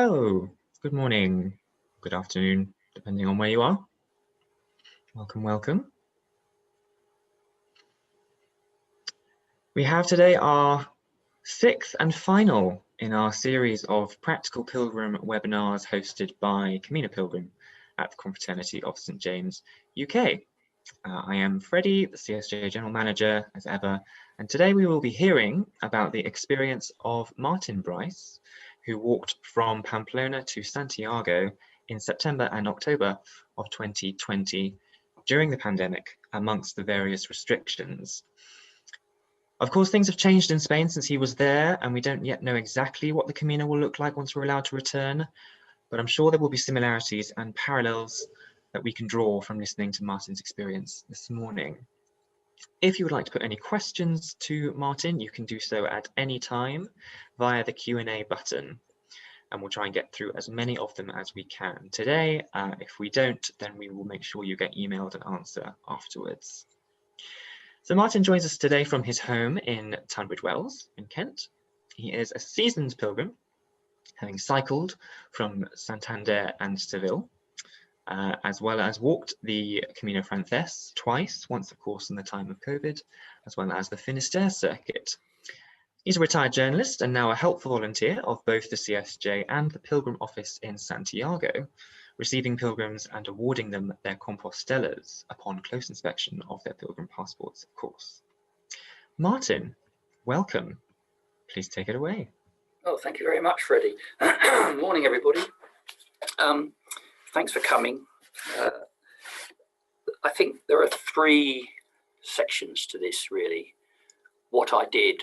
Hello, good morning, good afternoon, depending on where you are. Welcome, welcome. We have today our sixth and final in our series of Practical Pilgrim webinars hosted by Camino Pilgrim at the Confraternity of St James, UK. I am Freddie, the CSJ General Manager, as ever, and today we will be hearing about the experience of Martin Brice, who walked from Pamplona to Santiago in September and October of 2020 during the pandemic amongst the various restrictions. Of course, things have changed in Spain since he was there, and we don't yet know exactly what the Camino will look like once we're allowed to return, but I'm sure there will be similarities and parallels that we can draw from listening to Martin's experience this morning. If you would like to put any questions to Martin, you can do so at any time via the Q&A button, and we'll try and get through as many of them as we can today. If we don't, then we will make sure you get emailed an answer afterwards. So Martin joins us today from his home in Tunbridge Wells in Kent. He is a seasoned pilgrim, having cycled from Santander and Seville, as well as walked the Camino Francés twice, once of course in the time of COVID, as well as the Finisterre circuit. He's a retired journalist and now a helpful volunteer of both the CSJ and the Pilgrim Office in Santiago, receiving pilgrims and awarding them their compostellas upon close inspection of their pilgrim passports, of course. Martin, welcome. Please take it away. Oh, thank you very much, Freddie. Morning, everybody. Thanks for coming. I think there are three sections to this, really. What I did,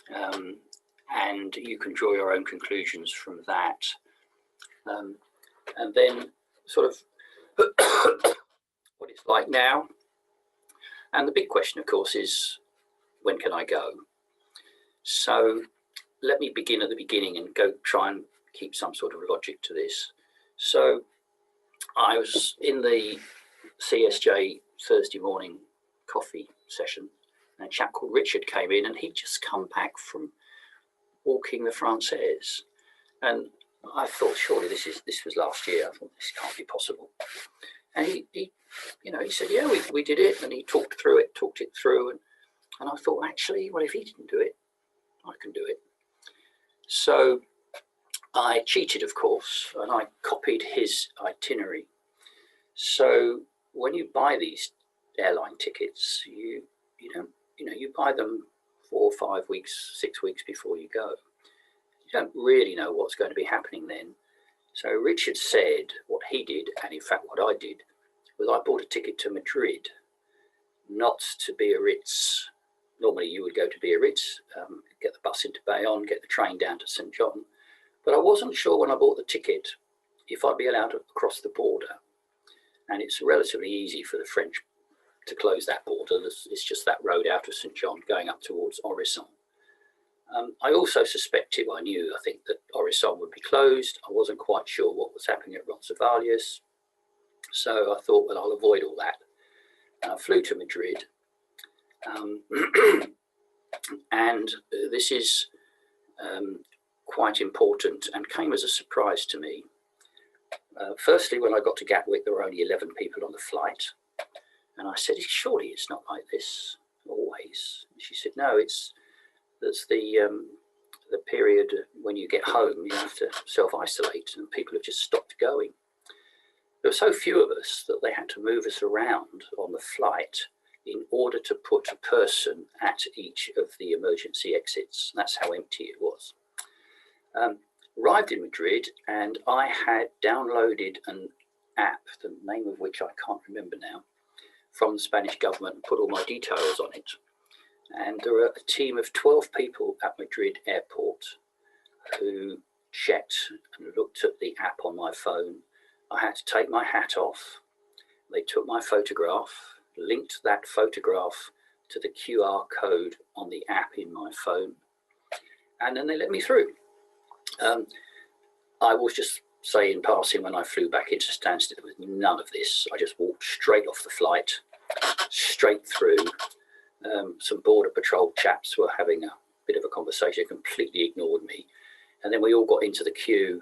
and you can draw your own conclusions from that. And then sort of what it's like now. And the big question, of course, is when can I go? So let me begin at the beginning and try and keep some sort of logic to this. So I was in the CSJ Thursday morning coffee session, and a chap called Richard came in, and he'd just come back from walking the Francés. And I thought, surely this was last year. I thought, this can't be possible. And he said, yeah, we did it. And he talked it through. And I thought, actually, well, if he didn't do it, I can do it. So I cheated, of course, and I copied his itinerary. So when you buy these airline tickets, you buy them 4 or 5 weeks, 6 weeks before you go. You don't really know what's going to be happening then. So Richard said what he did, and in fact what I did, was I bought a ticket to Madrid, not to Biarritz. Normally you would go to Biarritz, get the bus into Bayonne, get the train down to St John. But I wasn't sure when I bought the ticket if I'd be allowed to cross the border. And it's relatively easy for the French to close that border. It's just that road out of St John going up towards Orisson. I also suspected, I think that Orisson would be closed. I wasn't quite sure what was happening at Roncesvalles. So I thought, well, I'll avoid all that. And I flew to Madrid. And this is quite important and came as a surprise to me. Firstly, when I got to Gatwick, there were only 11 people on the flight. And I said, surely it's not like this always. And she said, no, that's the period when you get home, you have to self-isolate, and people have just stopped going. There were so few of us that they had to move us around on the flight in order to put a person at each of the emergency exits. That's how empty it was. Arrived in Madrid, and I had downloaded an app, the name of which I can't remember now, from the Spanish government, and put all my details on it. And there were a team of 12 people at Madrid airport who checked and looked at the app on my phone. I had to take my hat off. They took my photograph, linked that photograph to the QR code on the app in my phone, and then they let me through. I will just say in passing, when I flew back into Stansted, there was none of this. I just walked straight off the flight, straight through. Some border patrol chaps were having a bit of a conversation, completely ignored me. And then we all got into the queue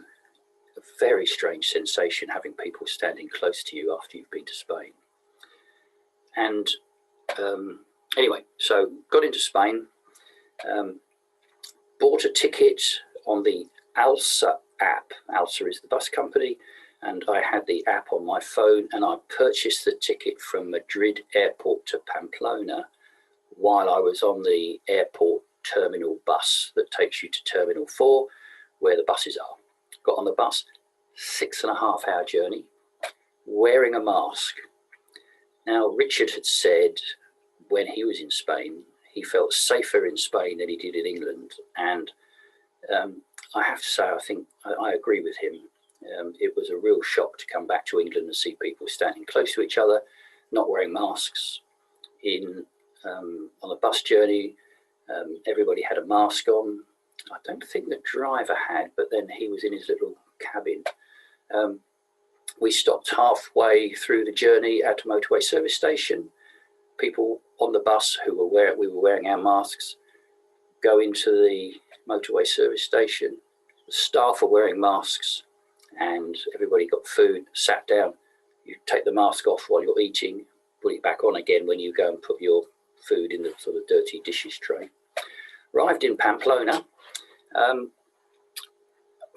very strange sensation having people standing close to you after you've been to Spain. And anyway, so got into Spain, bought a ticket on the Alsa app. Alsa is the bus company, and I had the app on my phone, and I purchased the ticket from Madrid airport to Pamplona while I was on the airport terminal bus that takes you to Terminal 4, where the buses are. Got on the bus, 6.5 hour journey, wearing a mask. Now, Richard had said when he was in Spain, he felt safer in Spain than he did in England. And I have to say, I think I agree with him. It was a real shock to come back to England and see people standing close to each other, not wearing masks. On a bus journey, everybody had a mask on. I don't think the driver had, but then he was in his little cabin. We stopped halfway through the journey at a motorway service station. People on the bus we were wearing our masks, go into the motorway service station. The staff are wearing masks, and everybody got food, sat down. You take the mask off while you're eating, put it back on again when you go and put your food in the sort of dirty dishes tray. Arrived in Pamplona,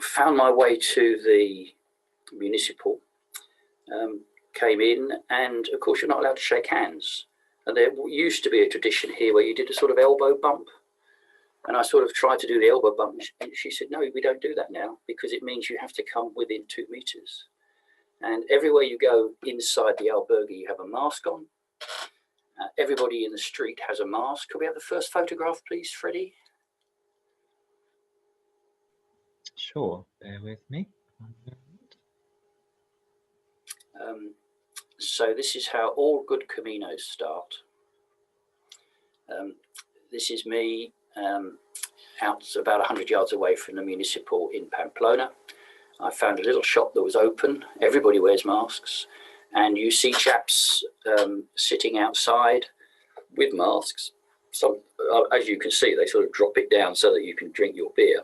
found my way to the municipal, came in, and of course you're not allowed to shake hands. And there used to be a tradition here where you did a sort of elbow bump. And I sort of tried to do the elbow bump, and she said, no, we don't do that now, because it means you have to come within 2 meters. And everywhere you go inside the albergue, you have a mask on. Everybody in the street has a mask. Could we have the first photograph, please, Freddie? Sure, bear with me. So this is how all good Caminos start. This is me out about 100 yards away from the municipal in Pamplona. I found a little shop that was open. Everybody wears masks. And you see chaps sitting outside with masks. Some, as you can see, they sort of drop it down so that you can drink your beer.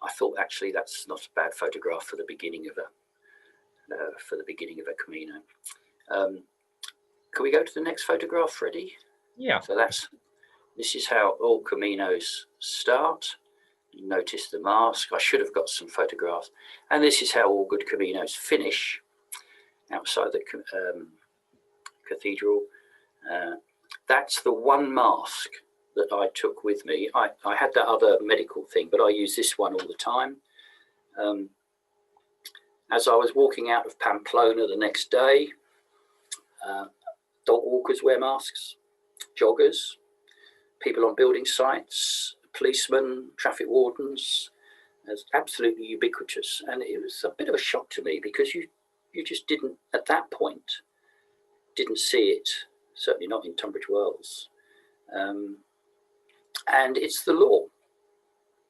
I thought actually that's not a bad photograph for the beginning of a Camino. Can we go to the next photograph, Freddie? Yeah. So this is how all Caminos start. You notice the mask. I should have got some photographs. And this is how all good Caminos finish outside the cathedral. That's the one mask that I took with me. I had that other medical thing, but I use this one all the time. As I was walking out of Pamplona the next day, dog walkers wear masks, joggers, people on building sites, policemen, traffic wardens. It's absolutely ubiquitous. And it was a bit of a shock to me because you just didn't, at that point, didn't see it, certainly not in Tunbridge Wells. And it's the law.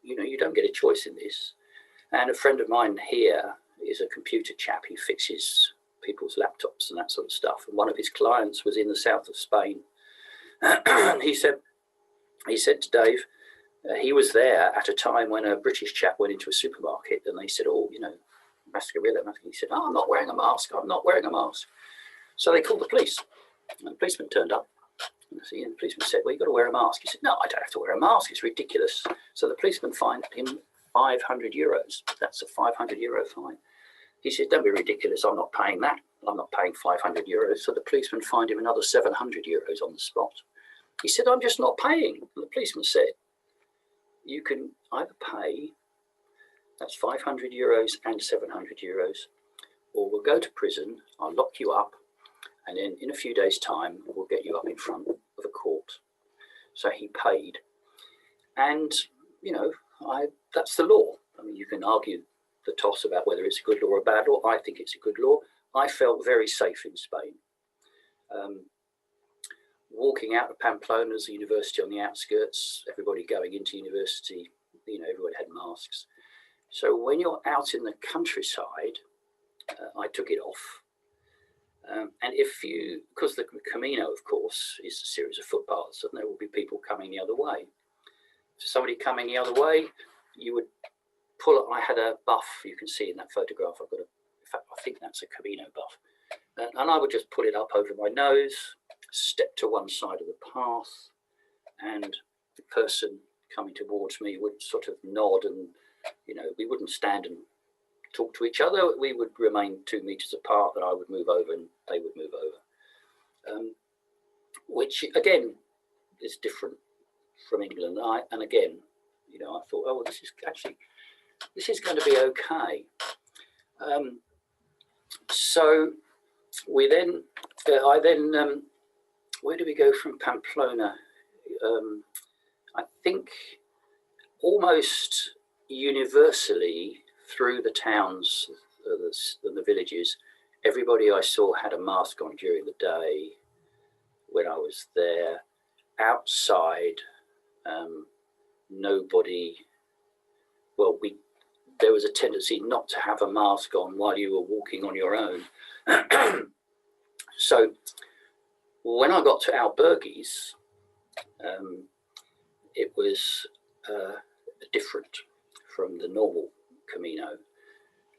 You know, you don't get a choice in this. And a friend of mine here is a computer chap. He fixes people's laptops and that sort of stuff. And one of his clients was in the south of Spain. he said to Dave, he was there at a time when a British chap went into a supermarket and they said, oh, you know, mascarilla. He said, oh, I'm not wearing a mask. I'm not wearing a mask. So they called the police. And the policeman turned up. And the policeman said, well, you've got to wear a mask. He said, no, I don't have to wear a mask. It's ridiculous. So the policeman fined him 500 euros. That's a 500 euro fine. He said, don't be ridiculous. I'm not paying that. I'm not paying 500 euros. So the policeman fined him another 700 euros on the spot. He said, I'm just not paying. And the policeman said, you can either pay, that's 500 euros and 700 euros, or we'll go to prison, I'll lock you up, and then in a few days' time, we'll get you up in front of a court. So he paid. And, you know, that's the law. I mean, you can argue the toss about whether it's a good law or a bad law. I think it's a good law. I felt very safe in Spain. Walking out of Pamplona's university on the outskirts, everybody going into university, you know, everybody had masks. So when you're out in the countryside, I took it off. And because the Camino, of course, is a series of footpaths, and there will be people coming the other way. So somebody coming the other way, you would pull. I had a buff. You can see in that photograph. I've got a. In fact, I think that's a Camino buff, and I would just pull it up over my nose, step to one side of the path, and the person coming towards me would sort of nod, and we wouldn't stand and talk to each other. We would remain 2 meters apart, and I would move over and they would move over, which again is different from England. And again, I thought, oh, this is going to be okay. So we then, where do we go from Pamplona? I think almost universally through the towns and the villages, everybody I saw had a mask on during the day when I was there. Outside, nobody, there was a tendency not to have a mask on while you were walking on your own. So when I got to Albergues, it was different from the normal Camino.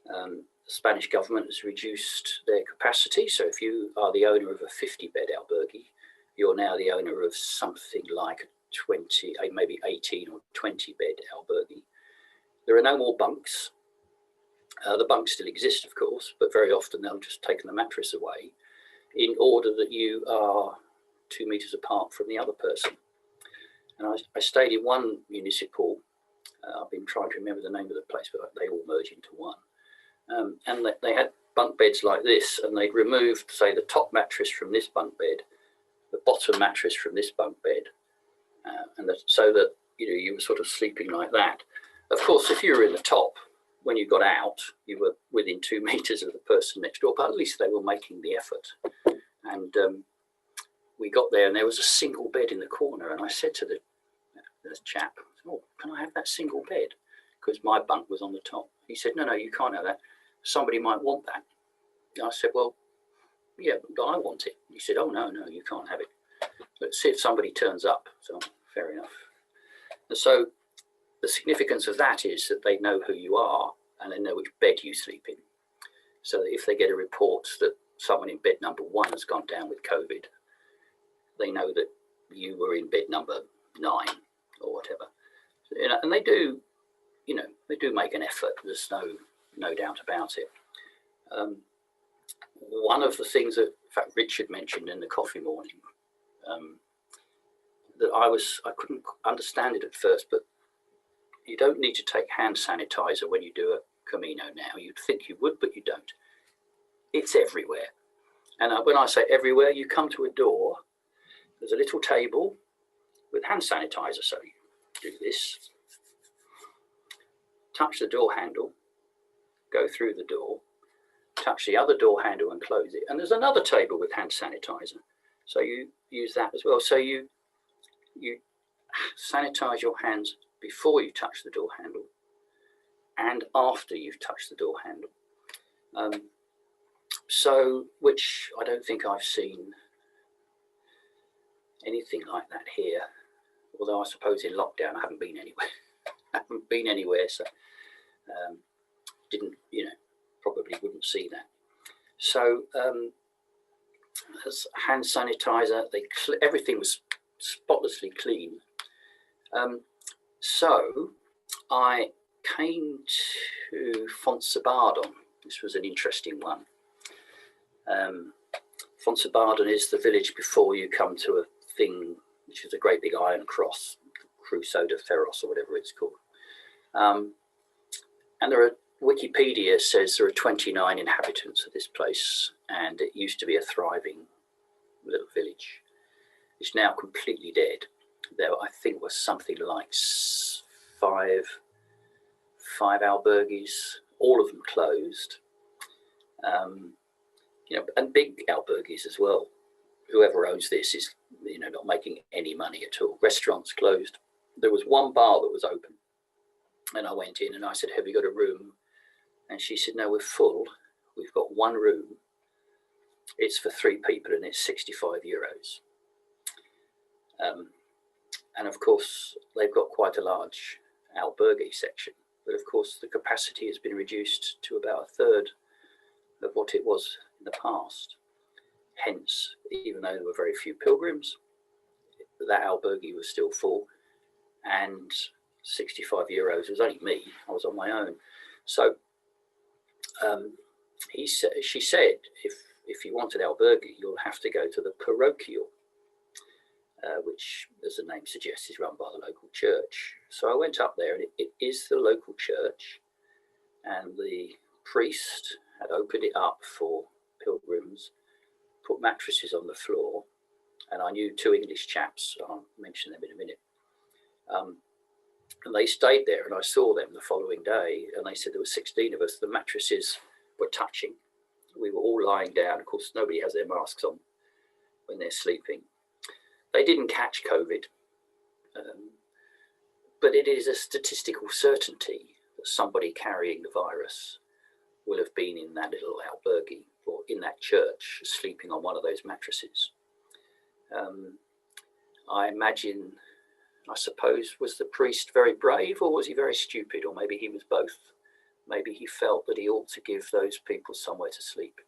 The Spanish government has reduced their capacity. So if you are the owner of a 50-bed albergue, you're now the owner of something like a 20, maybe 18 or 20-bed albergue. There are no more bunks. The bunks still exist, of course, but very often they'll just take the mattress away in order that you are 2 meters apart from the other person. And I stayed in one municipal. I've been trying to remember the name of the place, but they all merge into one. And they had bunk beds like this, and they'd removed, say, the top mattress from this bunk bed, the bottom mattress from this bunk bed, so that you were sort of sleeping like that. Of course, if you were in the top, when you got out, you were within 2 meters of the person next door, but at least they were making the effort. And we got there, and there was a single bed in the corner, and I said to the chap, "Oh, can I have that single bed?" Because my bunk was on the top. He said, "No, you can't have that. Somebody might want that." And I said, "Well, yeah, but I want it." He said, "Oh, no, you can't have it. Let's see if somebody turns up." So fair enough. And so the significance of that is that they know who you are and they know which bed you sleep in. So that if they get a report that someone in bed number 1 has gone down with COVID, they know that you were in bed number 9 or whatever. And they do, they do make an effort. There's no doubt about it. One of the things that, in fact, Richard mentioned in the coffee morning, that I couldn't understand it at first, but you don't need to take hand sanitizer when you do a Camino now. You'd think you would, but you don't. It's everywhere. And when I say everywhere, you come to a door, there's a little table with hand sanitizer. So you do this, touch the door handle, go through the door, touch the other door handle and close it. And there's another table with hand sanitizer. So you use that as well. So you sanitize your hands before you touch the door handle and after you've touched the door handle. So, which I don't think I've seen anything like that here. Although I suppose in lockdown I haven't been anywhere. So didn't, probably wouldn't see that. So as hand sanitizer, everything was spotlessly clean. So I came to Fontsabardon. This was an interesting one. Fontsabardon is the village before you come to a thing which is a great big iron cross, Crusoe de Ferros or whatever it's called. And Wikipedia says there are 29 inhabitants of this place, and it used to be a thriving little village. It's now completely dead. There, I think, was something like five albergues, all of them closed. And big albergues as well. Whoever owns this is, not making any money at all. Restaurants closed. There was one bar that was open, and I went in and I said, "Have you got a room?" And she said, "No, we're full. We've got one room. It's for 3 people and it's 65 euros. And of course, they've got quite a large albergue section. But of course, the capacity has been reduced to about a third of what it was in the past. Hence, even though there were very few pilgrims, that albergue was still full, and 65 euros was only me. I was on my own. So she said, if you want an albergue, you'll have to go to the parochial, which, as the name suggests, is run by the local church. So I went up there, and it is the local church, and the priest had opened it up for pilgrims, put mattresses on the floor, and I knew two English chaps, I'll mention them in a minute, and they stayed there, and I saw them the following day, and they said there were 16 of us. The mattresses were touching. We were all lying down. Of course, nobody has their masks on when they're sleeping. They didn't catch COVID, but it is a statistical certainty that somebody carrying the virus will have been in that little albergue or in that church, sleeping on one of those mattresses. I imagine, I suppose, was the priest very brave, or was he very stupid, or maybe he was both? Maybe he felt that he ought to give those people somewhere to sleep.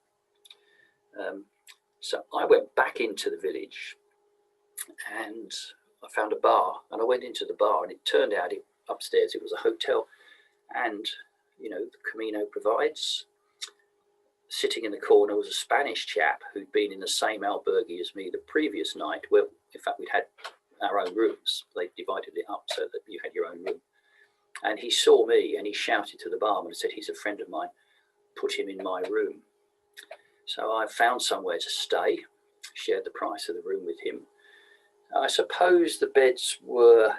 So I went back into the village, and I found a bar, and I went into the bar, and it turned out upstairs it was a hotel, and the Camino provides. Sitting in the corner was a Spanish chap who'd been in the same albergue as me the previous night. Well, in fact, we'd had our own rooms. They divided it up so that you had your own room. And he saw me, and he shouted to the barman and said, "He's a friend of mine, put him in my room." So I found somewhere to stay, shared the price of the room with him. I suppose the beds were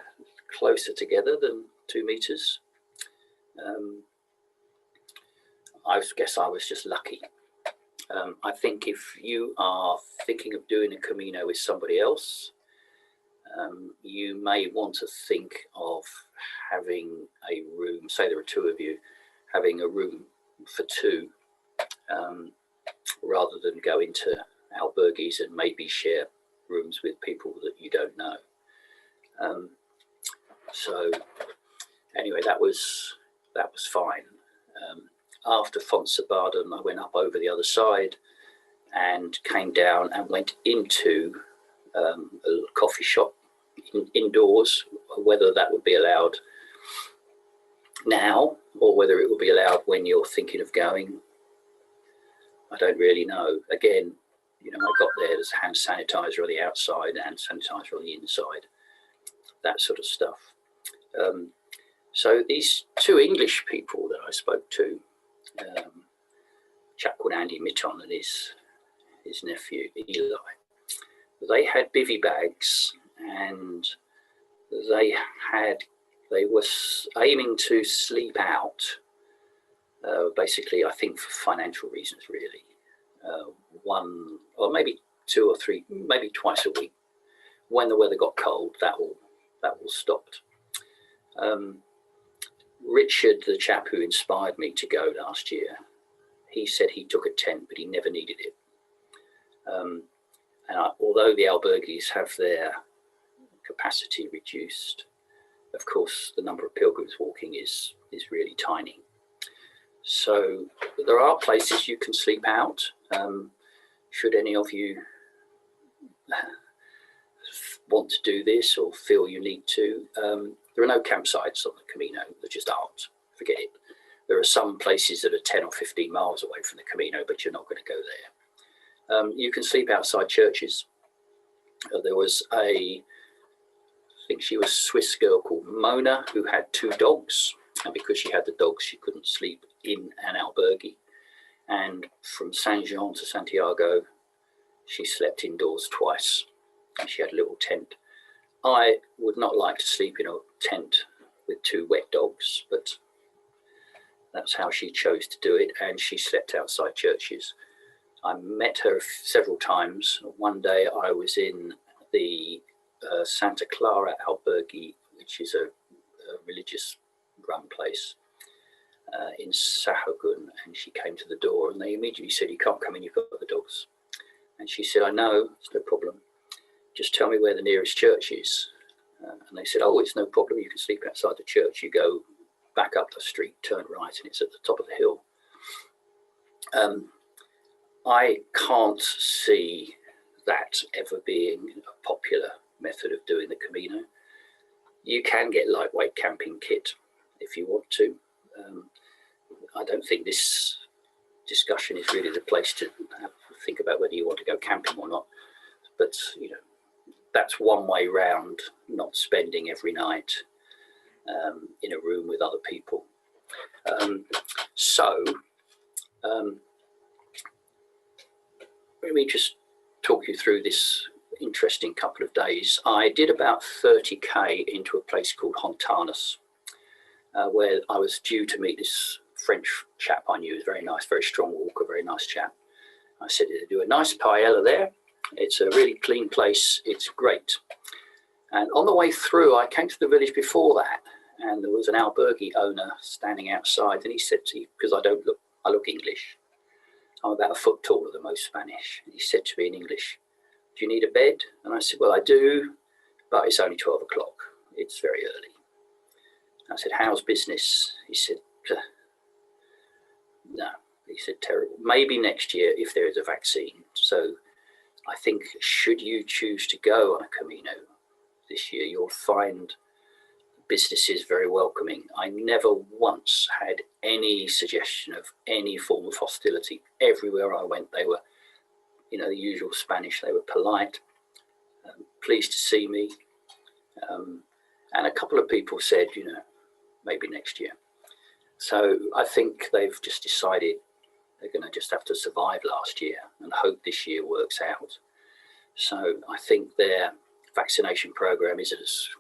closer together than 2 meters. I guess I was just lucky. I think if you are thinking of doing a Camino with somebody else, you may want to think of having a room, say there are 2 of you, having a room for 2, rather than go into albergues and maybe share rooms with people that you don't know. So anyway, that was fine. After Fonsabaden, I went up over the other side and came down and went into a coffee shop indoors. Whether that would be allowed now or whether it will be allowed when you're thinking of going, I don't really know. Again, I got there's hand sanitizer on the outside and sanitizer on the inside, that sort of stuff. So these 2 English people that I spoke to, a chap called Andy Mitton and his nephew Eli, they had bivvy bags, and they were aiming to sleep out, basically, I think for financial reasons, really. 1 or maybe 2 or 3, maybe twice a week. When the weather got cold, that all stopped. Richard, the chap who inspired me to go last year, he said he took a tent, but he never needed it. Although the albergues have their capacity reduced, of course, the number of pilgrims walking is really tiny. So there are places you can sleep out. Should any of you want to do this or feel you need to, there are no campsites on the Camino. There just aren't. Forget it. There are some places that are 10 or 15 miles away from the Camino, but you're not going to go there. You can sleep outside churches. There was I think she was a Swiss girl called Mona who had 2 dogs, and because she had the dogs, she couldn't sleep in an albergue. And from Saint Jean to Santiago, she slept indoors twice, and she had a little tent. I would not like to sleep in a tent with 2 wet dogs, but that's how she chose to do it, and she slept outside churches. I met her several times. One day I was in the Santa Clara albergue, which is a religious run place in Sahagun, and she came to the door, and they immediately said, "You can't come in, you've got the dogs." And she said, "I know, it's no problem. Just tell me where the nearest church is." And they said, oh, it's no problem. You can sleep outside the church. You go back up the street, turn right, and it's at the top of the hill. I can't see that ever being a popular method of doing the Camino. You can get lightweight camping kit if you want to. I don't think this discussion is really the place to think about whether you want to go camping or not. But, you know, that's one way round not spending every night in a room with other people. Let me just talk you through this interesting couple of days. I did about 30k into a place called Hontanas, where I was due to meet this French chap I knew. He was very nice, very strong walker, very nice chap. I said, they do a nice paella there. It's a really clean place. It's great. And on the way through, I came to the village before that, and there was an albergue owner standing outside, and he said to me, because I look English. I'm about a foot taller than most Spanish. And he said to me in English, do you need a bed? And I said, well, I do, but it's only 12 o'clock. It's very early. I said, how's business? He said, no. He said, terrible. Maybe next year if there is a vaccine. So I think should you choose to go on a Camino this year, you'll find businesses very welcoming. I never once had any suggestion of any form of hostility. Everywhere I went, they were, you know, the usual Spanish. They were polite, pleased to see me. And a couple of people said, you know, maybe next year. So I think they've just decided they're going to just have to survive last year and hope this year works out. So I think their vaccination program is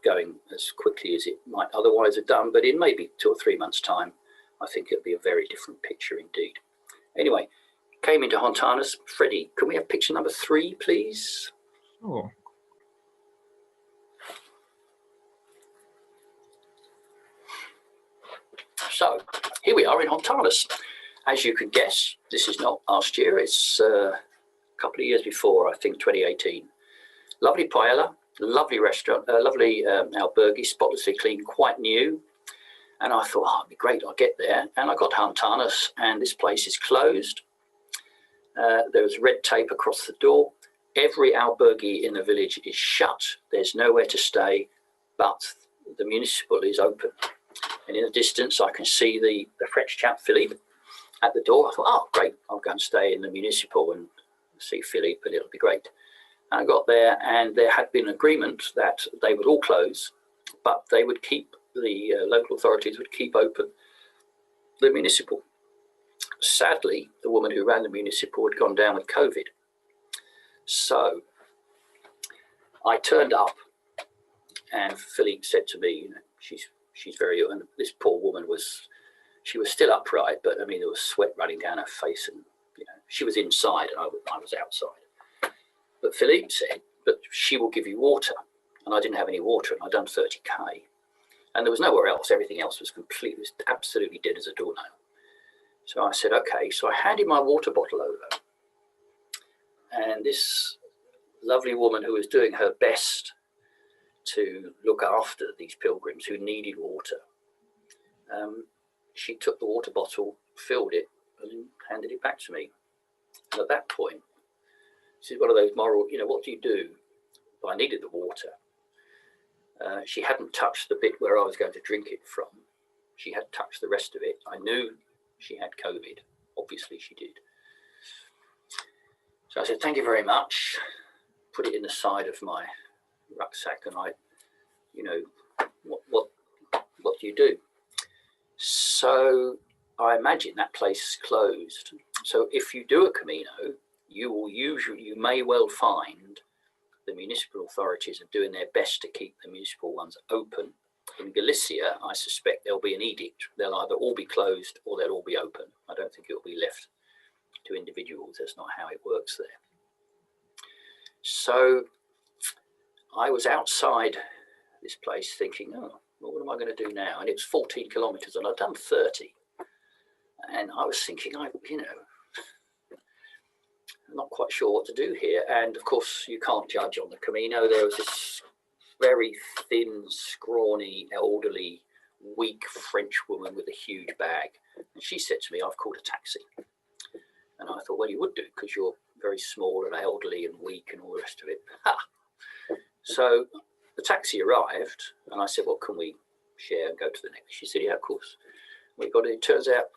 going as quickly as it might otherwise have done, but in maybe 2 or 3 months' time, I think it'll be a very different picture indeed. Anyway, came into Hontanas. Freddie, can we have picture number 3, please? Sure. So here we are in Hontanas. As you can guess, this is not last year. It's a couple of years before, I think 2018. Lovely paella, lovely restaurant, lovely albergue, spotlessly clean, quite new. And I thought, oh, it'd be great, I'll get there. And I got to Hontanas, and this place is closed. There was red tape across the door. Every albergue in the village is shut. There's nowhere to stay, but the municipal is open. And in the distance, I can see the French chap, Philippe, at the door. I thought, oh, great, I'll go and stay in the municipal and see Philippe, and it'll be great. And I got there, and there had been an agreement that they would all close, but they would keep, the local authorities would keep open the municipal. Sadly, the woman who ran the municipal had gone down with COVID. So I turned up, and Philippe said to me, you know, she's very ill, and this poor woman she was still upright, but I mean, there was sweat running down her face, and you know, she was inside and I was outside. But Philippe said, but she will give you water. And I didn't have any water, and I'd done 30k. And there was nowhere else. Everything else was absolutely dead as a doornail. So I said, okay. So I handed my water bottle over. And this lovely woman who was doing her best to look after these pilgrims who needed water, she took the water bottle, filled it, and handed it back to me. And at that point, this is one of those moral, you know, what do you do? But I needed the water. She hadn't touched the bit where I was going to drink it from. She had touched the rest of it. I knew she had COVID. Obviously she did. So I said, thank you very much. Put it in the side of my rucksack, and I, you know, what do you do? So I imagine that place is closed. So if you do a Camino, you may well find the municipal authorities are doing their best to keep the municipal ones open. In Galicia, I suspect there'll be an edict. They'll either all be closed or they'll all be open. I don't think it'll be left to individuals. That's not how it works there. So I was outside this place thinking, oh, well, what am I going to do now? And it was 14 kilometers and I'd done 30. And I was thinking, you know, I'm not quite sure what to do here. And of course, you can't judge on the Camino. There was this very thin, scrawny, elderly, weak French woman with a huge bag. And she said to me, "I've called a taxi." And I thought, well, you would do, because you're very small and elderly and weak and all the rest of it. Ha! So the taxi arrived, and I said, well, can we share and go to the next? She said, yeah, of course. We got it. It turns out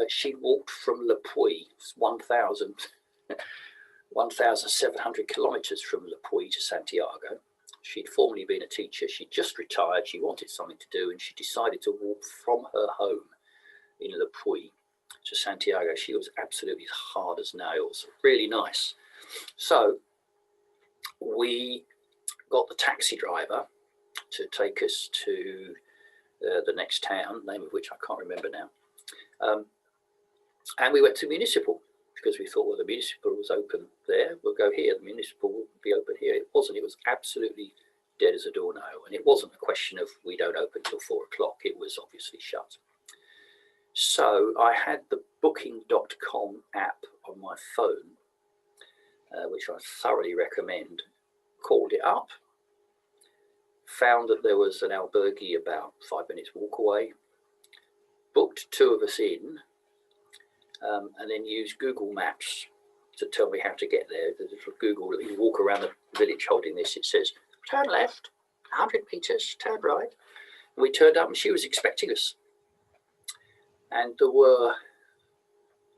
she walked from Le Puy, 1,700 kilometers from Le Puy to Santiago. She'd formerly been a teacher. She'd just retired. She wanted something to do, and she decided to walk from her home in Le Puy to Santiago. She was absolutely as hard as nails. Really nice. So we got the taxi driver to take us to the next town, name of which I can't remember now. And we went to Municipal, because we thought, well, the Municipal was open there. We'll go here. The Municipal will be open here. It wasn't. It was absolutely dead as a doornail. And it wasn't a question of we don't open till 4 o'clock. It was obviously shut. So I had the booking.com app on my phone, which I thoroughly recommend. Called it up, found that there was an albergue about 5 minutes walk away, booked 2 of us in, and then used Google Maps to tell me how to get there. The little Google, you walk around the village holding this, it says, turn left, 100 meters, turn right. And we turned up and she was expecting us. And there were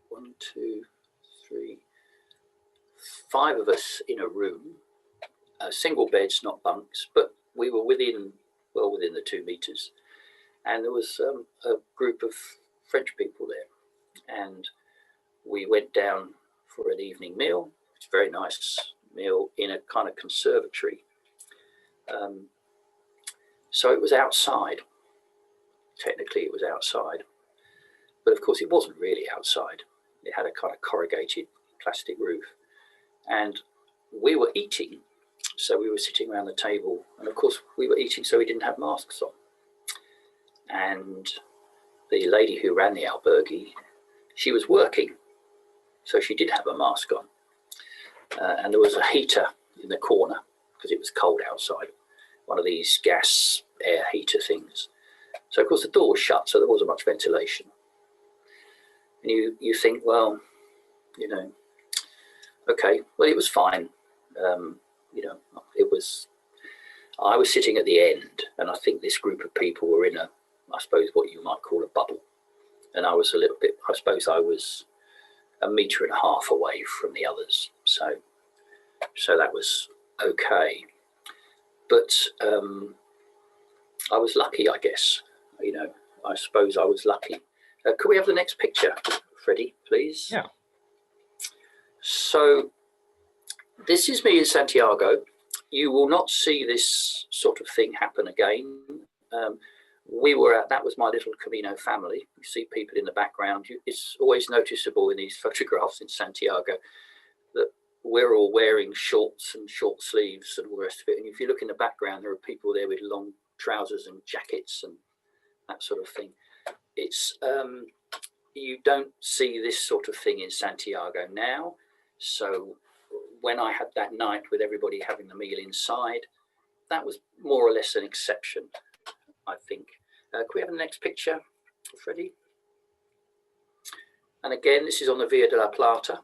1, 2, 3, 5 of us in a room, single beds, not bunks, but we were within the 2 meters. And there was a group of French people there. And we went down for an evening meal. It's a very nice meal in a kind of conservatory. So it was outside. Technically, it was outside. But of course, it wasn't really outside. It had a kind of corrugated plastic roof. And we were eating. So we were sitting around the table. And of course, we were eating, so we didn't have masks on. And the lady who ran the albergue, she was working. So she did have a mask on. And there was a heater in the corner because it was cold outside. One of these gas air heater things. So of course the door was shut, so there wasn't much ventilation. And you think, well, you know, okay, well, it was fine. You know, I was sitting at the end, and I think this group of people were in I suppose what you might call a bubble. And I was a little bit, I suppose I was 1.5 meters away from the others. So that was okay. But I was lucky, I guess. You know, I suppose I was lucky. Could we have the next picture, Freddie, please? Yeah. So this is me in Santiago. You will not see this sort of thing happen again. That was my little Camino family. You see people in the background. It's always noticeable in these photographs in Santiago that we're all wearing shorts and short sleeves and all the rest of it. And if you look in the background, there are people there with long trousers and jackets and that sort of thing. It's you don't see this sort of thing in Santiago now. So when I had that night with everybody having the meal inside, that was more or less an exception, I think. Can we have the next picture, Freddie? And again, this is on the Via de la Plata.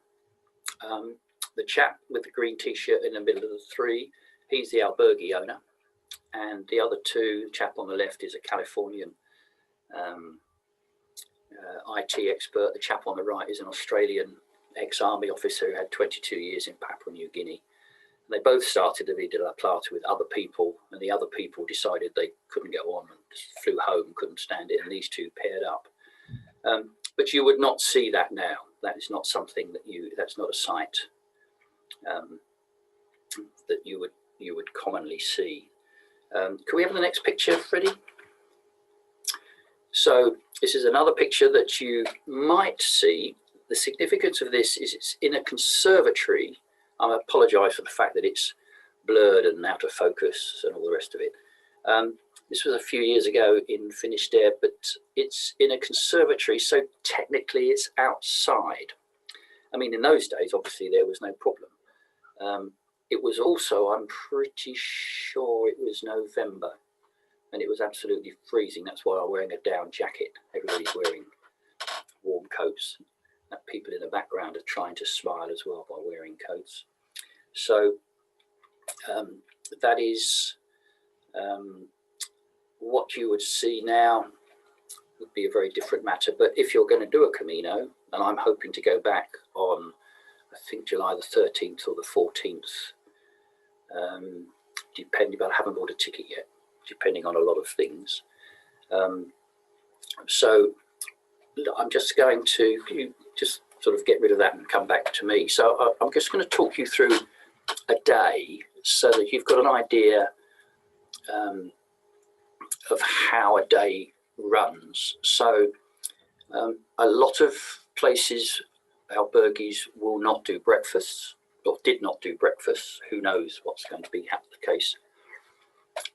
The chap with the green t-shirt in the middle of the 3, he's the albergue owner. And the other 2, the chap on the left is a Californian IT expert. The chap on the right is an Australian ex-army officer who had 22 years in Papua New Guinea. And they both started the Via de la Plata with other people, and the other people decided they couldn't go on and just flew home, couldn't stand it, and these 2 paired up. But you would not see that now. That is not something that's not a sight that you would commonly see. Can we have the next picture, Freddie? So this is another picture that you might see. The significance of this is it's in a conservatory. I apologise for the fact that it's blurred and out of focus and all the rest of it. This was a few years ago in Finisterre, but it's in a conservatory, so technically it's outside. I mean, in those days, obviously, there was no problem. it was also, I'm pretty sure it was November, and it was absolutely freezing. That's why I'm wearing a down jacket. Everybody's wearing warm coats. And people in the background are trying to smile as well by wearing coats. So that is what you would see now would be a very different matter. But if you're going to do a Camino, and I'm hoping to go back on, I think, July the 13th or the 14th, depending, but I haven't bought a ticket yet, depending on a lot of things. So I'm just going to just sort of get rid of that and come back to me. So I'm just going to talk you through a day so that you've got an idea of how a day runs. So a lot of places, albergues, will not do breakfasts, or did not do breakfasts. Who knows what's going to be the case.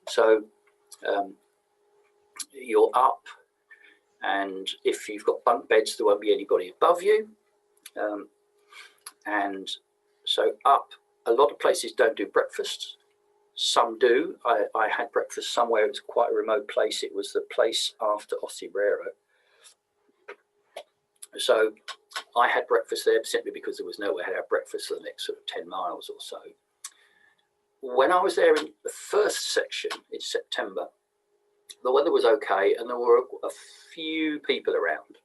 So you're up, and if you've got bunk beds, there won't be anybody above you. And so up, a lot of places don't do breakfasts. Some do. I had breakfast somewhere. It was quite a remote place. It was the place after Ocibrero. So I had breakfast there simply because there was nowhere to have breakfast for the next sort of 10 miles or so. When I was there in the first section in September, the weather was okay and there were a few people around.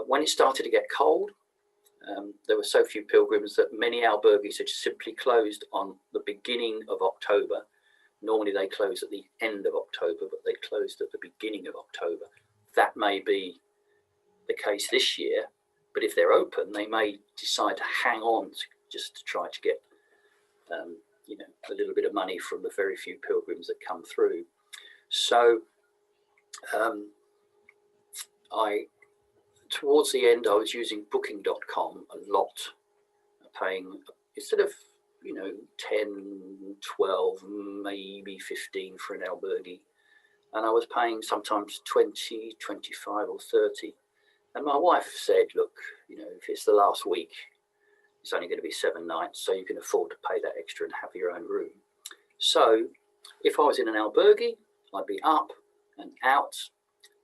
When it started to get cold, there were so few pilgrims that many albergues had simply closed on the beginning of October. Normally they close at the end of October, but they closed at the beginning of October. That may be the case this year, but if they're open, they may decide to hang on just to try to get a little bit of money from the very few pilgrims that come through. So towards the end, I was using booking.com a lot, paying instead of 10, 12, maybe 15 for an albergue, and I was paying sometimes 20, 25 or 30. And my wife said, look, if it's the last week, it's only going to be 7 nights, so you can afford to pay that extra and have your own room. So if I was in an albergue, I'd be up and out,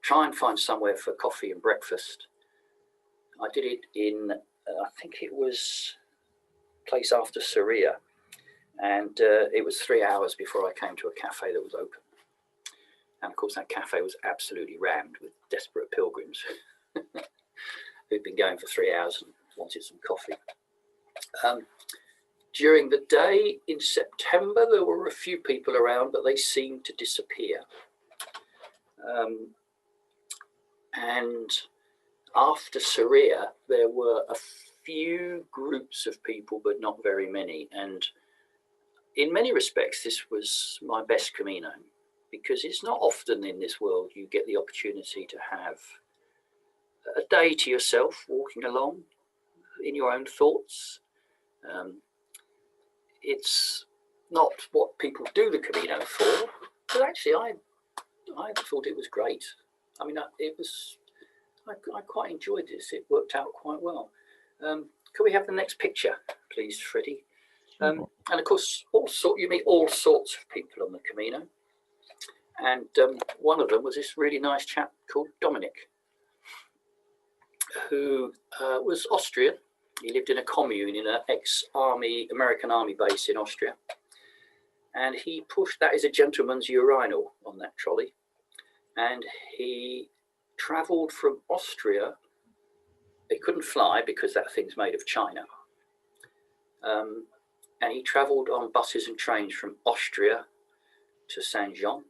try and find somewhere for coffee and breakfast. I did it in, I think it was place after Saria, and it was 3 hours before I came to a cafe that was open. And of course that cafe was absolutely rammed with desperate pilgrims who'd been going for 3 hours and wanted some coffee. During the day in September, there were a few people around, but they seemed to disappear. And after Saria, there were a few groups of people, but not very many. And in many respects, this was my best Camino, because it's not often in this world you get the opportunity to have a day to yourself, walking along in your own thoughts. It's not what people do the Camino for, but actually I thought it was great. I mean, I quite enjoyed this. It worked out quite well. Could we have the next picture, please, Freddie? And of course, you meet all sorts of people on the Camino. And one of them was this really nice chap called Dominic, who was Austrian. He lived in a commune in an American Army base in Austria. And he pushed, that is a gentleman's urinal on that trolley. And he travelled from Austria. He couldn't fly because that thing's made of China. And he travelled on buses and trains from Austria to Saint-Jean.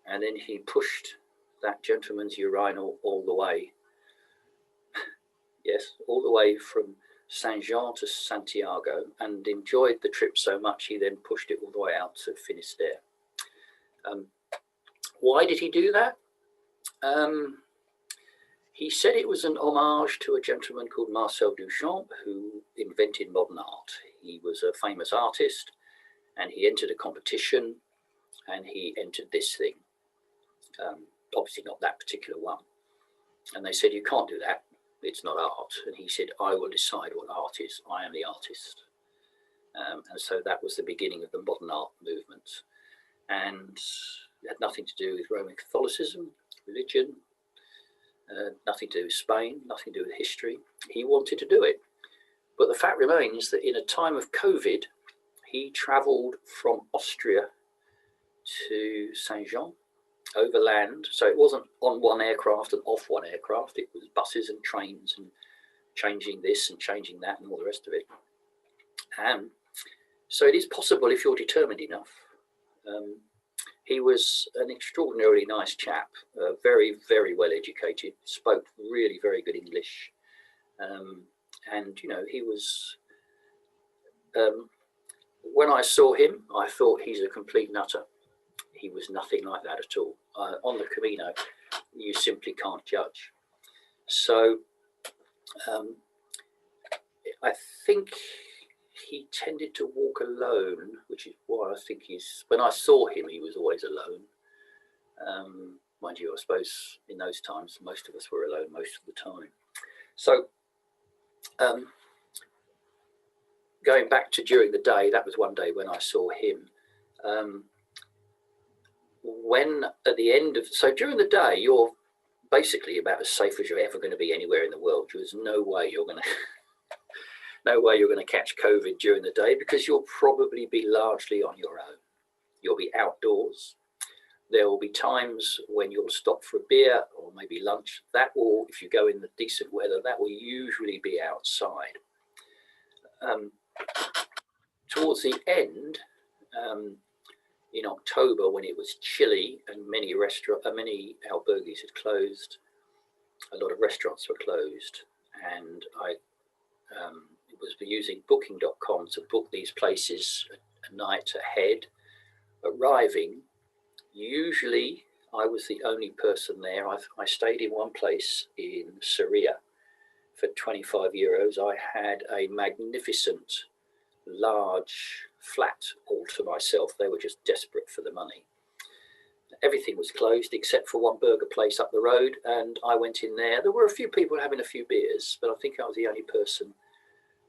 And then he pushed that gentleman's urinal all the way. Yes, all the way from Saint-Jean to Santiago, and enjoyed the trip so much he then pushed it all the way out to Finisterre. Why did he do that? He said it was an homage to a gentleman called Marcel Duchamp, who invented modern art. He was a famous artist, and he entered a competition, and he entered this thing. Obviously not that particular one. And they said, you can't do that. It's not art. And he said, I will decide what art is. I am the artist. And so that was the beginning of the modern art movement. And it had nothing to do with Roman Catholicism, religion, nothing to do with Spain, nothing to do with history. He wanted to do it. But the fact remains that in a time of COVID, he travelled from Austria to Saint-Jean overland. So it wasn't on one aircraft and off one aircraft. It was buses and trains and changing this and changing that and all the rest of it. So it is possible if you're determined enough. He was an extraordinarily nice chap, very, very well educated, spoke really very good English. And, you know, he was, when I saw him, I thought he's a complete nutter. He was nothing like that at all. On the Camino, you simply can't judge. So I think he tended to walk alone, which is why I think when I saw him, he was always alone. Mind you, I suppose in those times, most of us were alone most of the time. So going back to during the day, that was one day when I saw him. When at the end of, so during the day, you're basically about as safe as you're ever going to be anywhere in the world. There's no way you're going to no way you're going to catch COVID during the day, because you'll probably be largely on your own. You'll be outdoors. There will be times when you'll stop for a beer or maybe lunch. That will, if you go in the decent weather, that will usually be outside. Towards the end, in October, when it was chilly and many albergues had closed, a lot of restaurants were closed, and I was using booking.com to book these places a night ahead. Arriving, usually I was the only person there. I stayed in one place in Syria for 25 euros. I had a magnificent large flat all to myself. They were just desperate for the money. Everything was closed except for one burger place up the road, and I went in there. There were a few people having a few beers, but I think I was the only person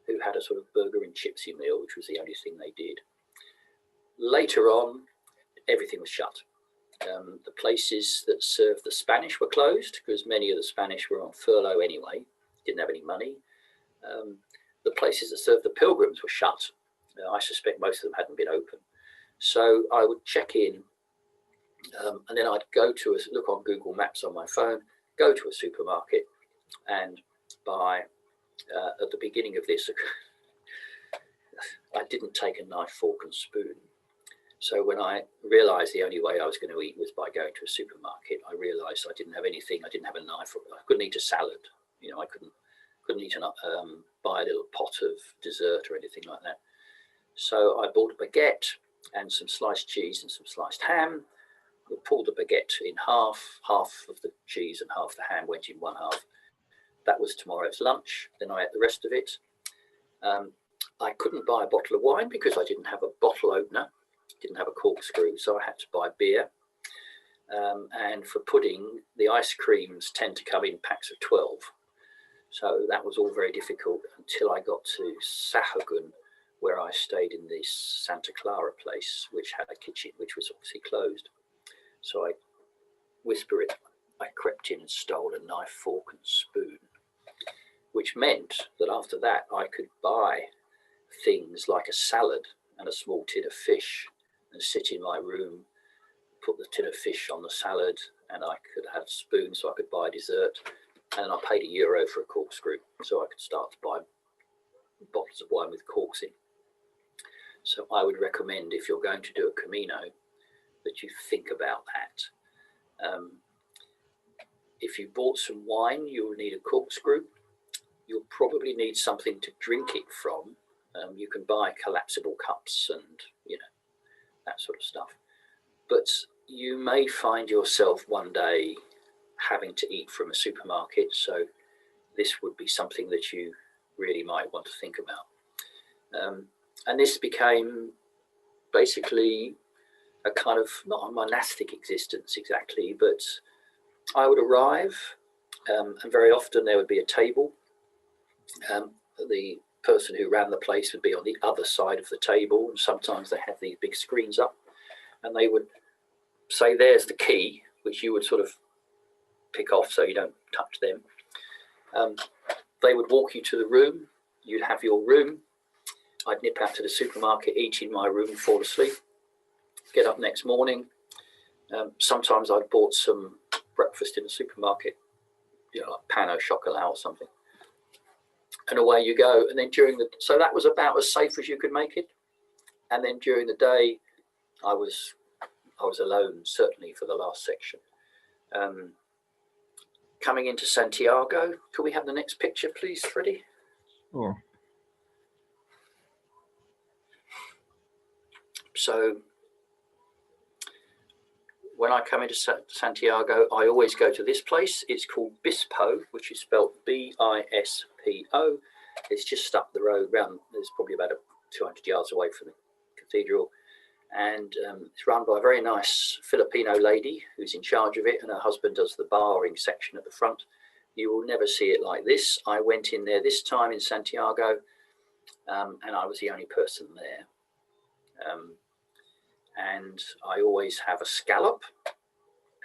who had a sort of burger and chipsy meal, which was the only thing they did. Later on, everything was shut. The places that served the Spanish were closed because many of the Spanish were on furlough anyway, didn't have any money. The places that served the pilgrims were shut. I suspect most of them hadn't been open. So I would check in, and then I'd go to look on Google Maps on my phone, go to a supermarket, and buy, at the beginning of this, I didn't take a knife, fork and spoon. So when I realized the only way I was going to eat was by going to a supermarket, I realized I didn't have anything. I didn't have a knife. I couldn't eat a salad. You know, I couldn't eat buy a little pot of dessert or anything like that. So I bought a baguette and some sliced cheese and some sliced ham. We pulled the baguette in half of the cheese and half the ham went in one half. That was tomorrow's lunch. Then I ate the rest of it. I couldn't buy a bottle of wine because I didn't have a bottle opener, didn't have a corkscrew, so I had to buy beer. And for pudding, the ice creams tend to come in packs of 12. So that was all very difficult until I got to Sahagun, where I stayed in this Santa Clara place, which had a kitchen, which was obviously closed. So I crept in and stole a knife, fork and spoon, which meant that after that I could buy things like a salad and a small tin of fish and sit in my room, put the tin of fish on the salad, and I could have spoons so I could buy dessert. And I paid €1 for a corkscrew, so I could start to buy bottles of wine with corks in. So I would recommend, if you're going to do a Camino, that you think about that. If you bought some wine, you'll need a corkscrew. You'll probably need something to drink it from. You can buy collapsible cups and, you know, that sort of stuff. But you may find yourself one day having to eat from a supermarket, so this would be something that you really might want to think about. And this became basically a kind of, not a monastic existence exactly, but I would arrive, and very often there would be a table. The person who ran the place would be on the other side of the table, and sometimes they had these big screens up, and they would say, there's the key, which you would sort of pick off so you don't touch them. They would walk you to the room, you'd have your room, I'd nip out to the supermarket, eat in my room, fall asleep, get up next morning. Sometimes I'd bought some breakfast in the supermarket, like pan au chocolat or something. And away you go. And then so that was about as safe as you could make it. And then during the day, I was alone, certainly for the last section. Coming into Santiago, could we have the next picture, please, Freddie? Sure. So when I come into Santiago, I always go to this place. It's called Bispo, which is spelled B-I-S-P-O. It's just up the road round. It's probably about 200 yards away from the cathedral. And it's run by a very nice Filipino lady who's in charge of it, and her husband does the barring section at the front. You will never see it like this. I went in there this time in Santiago, and I was the only person there. And I always have a scallop,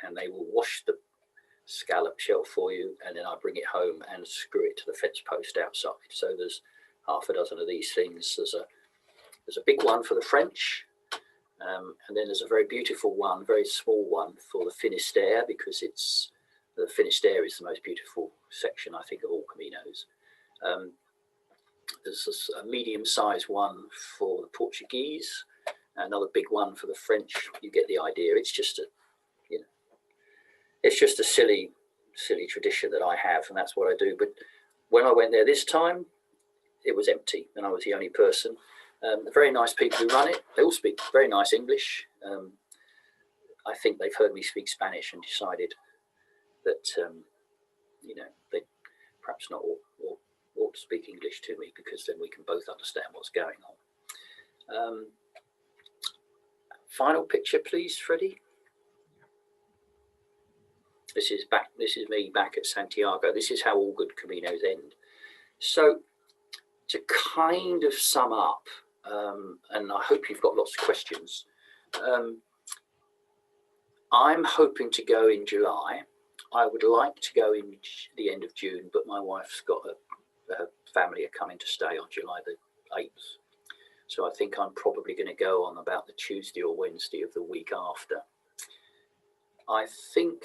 and they will wash the scallop shell for you, and then I bring it home and screw it to the fence post outside. So there's half a dozen of these things. There's a big one for the French, and then there's a very beautiful one, very small one for the Finisterre, because the Finisterre is the most beautiful section, I think, of all Caminos. There's a medium-sized one for the Portuguese, another big one for the French. You get the idea. It's just a silly tradition that I have, and that's what I do. But when I went there this time, it was empty, and I was the only person. The very nice people who run it, they all speak very nice English. I think they've heard me speak Spanish and decided that they perhaps not ought to speak English to me, because then we can both understand what's going on. Final picture, please, Freddie. This is me back at Santiago. This is how all good Caminos end. So to kind of sum up, and I hope you've got lots of questions, I'm hoping to go in July. I would like to go in the end of June, but my wife's got her family are coming to stay on July the 8th. So I think I'm probably going to go on about the Tuesday or Wednesday of the week after. I think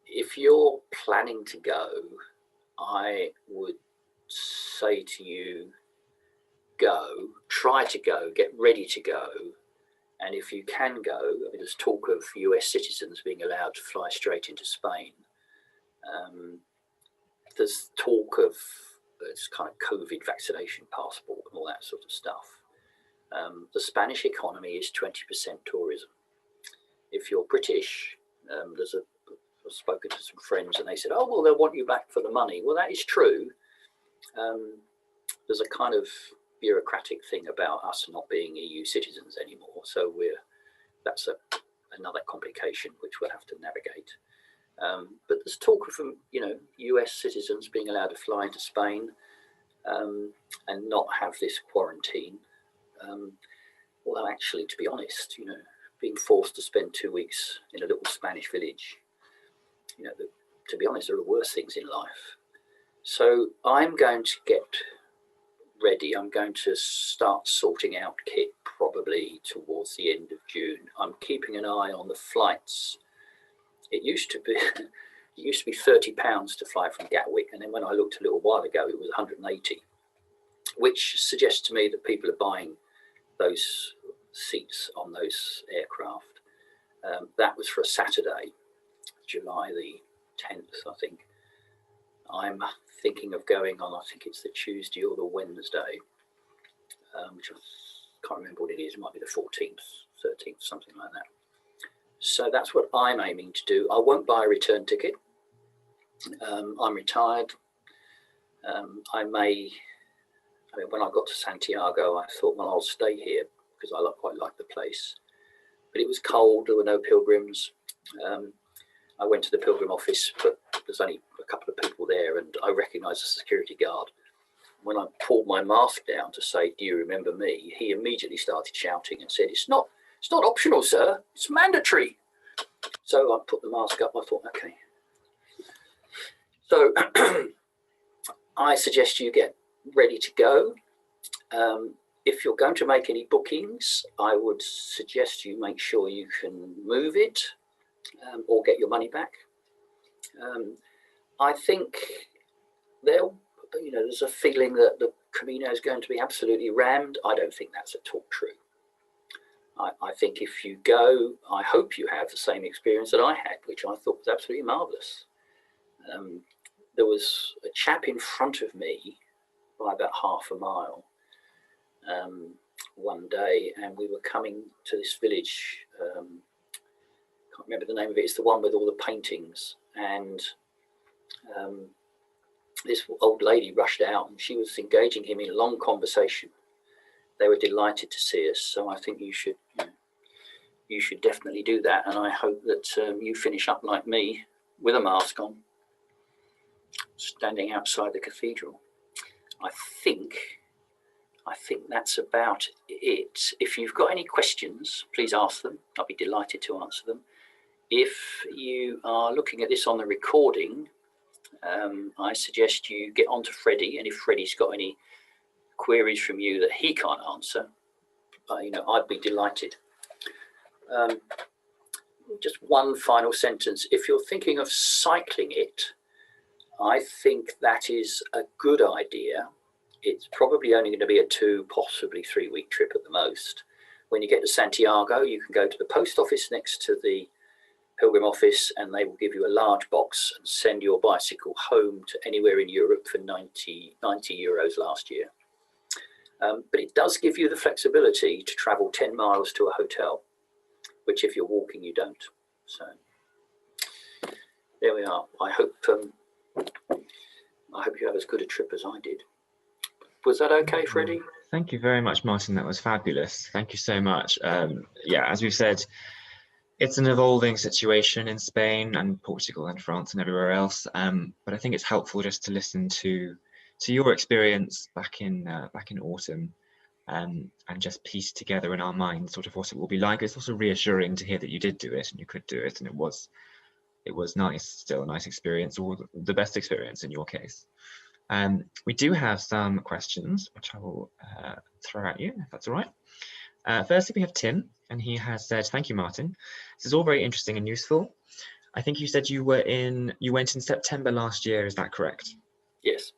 if you're planning to go, I would say to you, try to go, get ready to go. And if you can go, I mean, there's talk of US citizens being allowed to fly straight into Spain. There's talk of it's kind of COVID vaccination passport and all that sort of stuff. The Spanish economy is 20% tourism. If you're British, I've spoken to some friends and they said, oh, well, they'll want you back for the money. Well, that is true. There's a kind of bureaucratic thing about us not being EU citizens anymore. So that's another complication which we'll have to navigate. But there's talk of US citizens being allowed to fly into Spain and not have this quarantine. Although actually, to be honest, being forced to spend 2 weeks in a little Spanish village, to be honest, there are worse things in life. So I'm going to get ready. I'm going to start sorting out kit probably towards the end of June. I'm keeping an eye on the flights. It used to be £30 to fly from Gatwick, and then when I looked a little while ago, it was 180, which suggests to me that people are buying those seats on those aircraft. That was for a Saturday, July the 10th, I think. I'm thinking of going on, I think it's the Tuesday or the Wednesday, which I can't remember what it is. It might be the 14th, 13th, something like that. So that's what I'm aiming to do. I won't buy a return ticket. I'm retired. When I got to Santiago, I thought, well, I'll stay here because I quite like the place. But it was cold. There were no pilgrims. I went to the Pilgrim Office, but there's only a couple of people there, and I recognised the security guard. When I pulled my mask down to say, "Do you remember me?" he immediately started shouting and said, It's not optional, sir. It's mandatory." So I put the mask up. I thought, okay. So I suggest you get ready to go. If you're going to make any bookings, I would suggest you make sure you can move it or get your money back. I think there's a feeling that the Camino is going to be absolutely rammed. I don't think that's at all true. I think if you go, I hope you have the same experience that I had, which I thought was absolutely marvellous. There was a chap in front of me by about half a mile one day, and we were coming to this village. Can't remember the name of it. It's the one with all the paintings. And this old lady rushed out, and she was engaging him in a long conversation. They were delighted to see us, so I think you should definitely do that. And I hope that you finish up like me with a mask on, standing outside the cathedral. I think that's about it. If you've got any questions, please ask them. I'll be delighted to answer them. If you are looking at this on the recording, I suggest you get on to Freddie, and if Freddie's got any queries from you that he can't answer, I'd be delighted. Just one final sentence. If you're thinking of cycling it, I think that is a good idea. It's probably only going to be a 2, possibly 3-week trip at the most. When you get to Santiago, you can go to the post office next to the Pilgrim Office, and they will give you a large box and send your bicycle home to anywhere in Europe for 90 euros last year. But it does give you the flexibility to travel 10 miles to a hotel, which if you're walking, you don't. So there we are. I hope you have as good a trip as I did. Was that okay, Freddie? Thank you very much, Martin. That was fabulous. Thank you so much. Yeah, as we've said, it's an evolving situation in Spain and Portugal and France and everywhere else. But I think it's helpful just to listen to your experience back in autumn, and just piece together in our minds sort of what it will be like. It's also reassuring to hear that you did do it and you could do it, and it was nice, still a nice experience, or the best experience in your case. We do have some questions which I will throw at you, if that's all right. Firstly, we have Tim, and he has said, "Thank you, Martin. This is all very interesting and useful. I think you said you went in September last year. Is that correct?" Yes.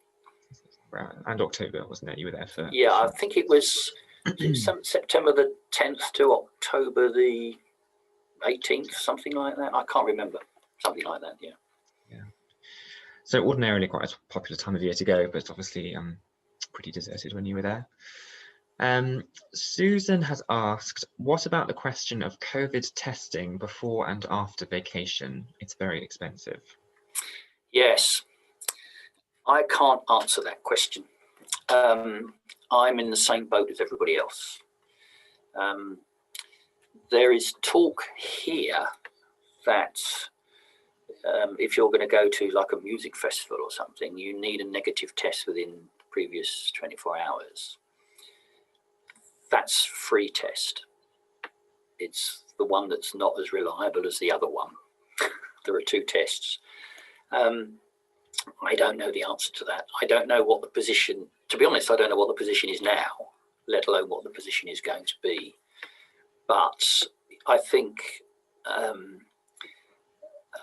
And October, wasn't it? You were there for... Yeah, I think it was September the 10th to October the 18th, something like that. I can't remember. Something like that, yeah. Yeah. So ordinarily quite a popular time of year to go, but obviously pretty deserted when you were there. Susan has asked, what about the question of COVID testing before and after vacation? It's very expensive. Yes, I can't answer that question. I'm in the same boat as everybody else. There is talk here that if you're going to go to like a music festival or something, you need a negative test within the previous 24 hours. That's free test. It's the one that's not as reliable as the other one. There are 2 tests. I don't know the answer to that. I don't know what the position, to be honest, I don't know what the position is now, let alone what the position is going to be. But I think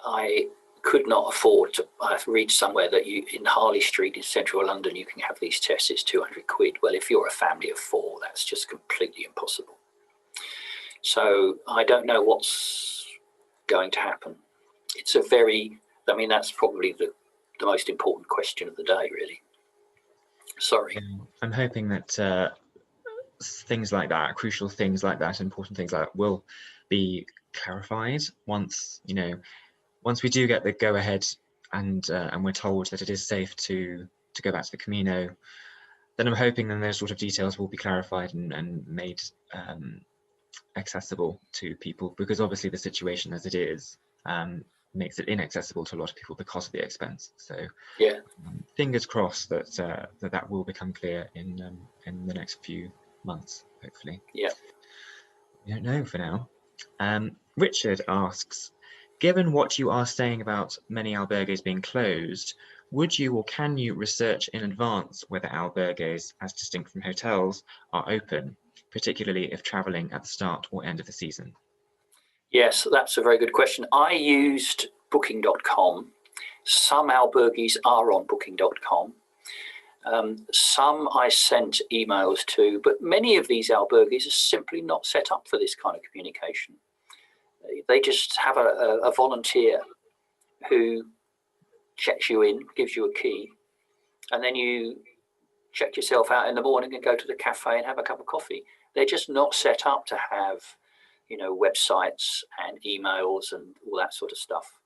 I could not afford to. I've read somewhere that in Harley Street in central London, you can have these tests. It's 200 quid. Well, if you're a family of 4, that's just completely impossible. So I don't know what's going to happen. It's that's probably the most important question of the day, really. Sorry. I'm hoping that things like that, crucial things like that, important things like that will be clarified once we do get the go ahead and we're told that it is safe to go back to the Camino. Then I'm hoping then those sort of details will be clarified and made accessible to people, because obviously the situation as it is, makes it inaccessible to a lot of people because of the expense. So Yeah. Fingers crossed that that will become clear in the next few months, hopefully. Yeah. We don't know for now. Richard asks, given what you are saying about many albergues being closed, would you or can you research in advance whether albergues, as distinct from hotels, are open, particularly if travelling at the start or end of the season? Yes, that's a very good question. I used booking.com. Some albergues are on booking.com. Some I sent emails to, but many of these albergues are simply not set up for this kind of communication. They just have a volunteer who checks you in, gives you a key, and then you check yourself out in the morning and go to the cafe and have a cup of coffee. They're just not set up to have, websites and emails and all that sort of stuff.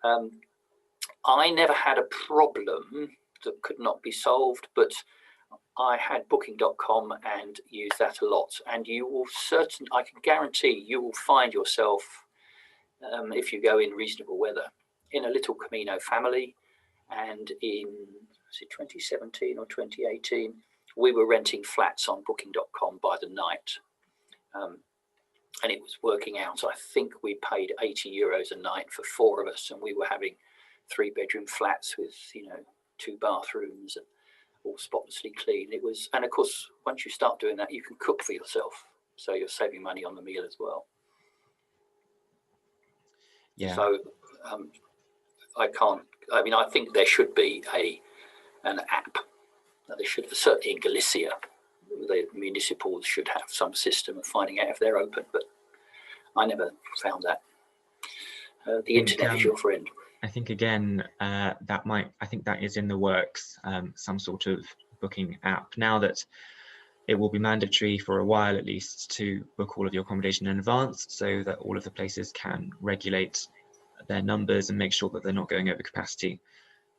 I never had a problem that could not be solved, but I had booking.com and used that a lot. And I can guarantee you will find yourself, if you go in reasonable weather, in a little Camino family. And in 2017 or 2018, we were renting flats on booking.com by the night. And it was working out. I think we paid €80 a night for 4 of us, and we were having 3-bedroom flats with 2 bathrooms and all spotlessly clean. It was, and of course, once you start doing that, you can cook for yourself, so you're saving money on the meal as well. Yeah. So I think there should be an app. There should, certainly in Galicia, the municipals should have some system of finding out if they're open, but I never found that. The internet is your friend. I think again, I think that is in the works, some sort of booking app. Now that it will be mandatory for a while at least to book all of your accommodation in advance, so that all of the places can regulate their numbers and make sure that they're not going over capacity.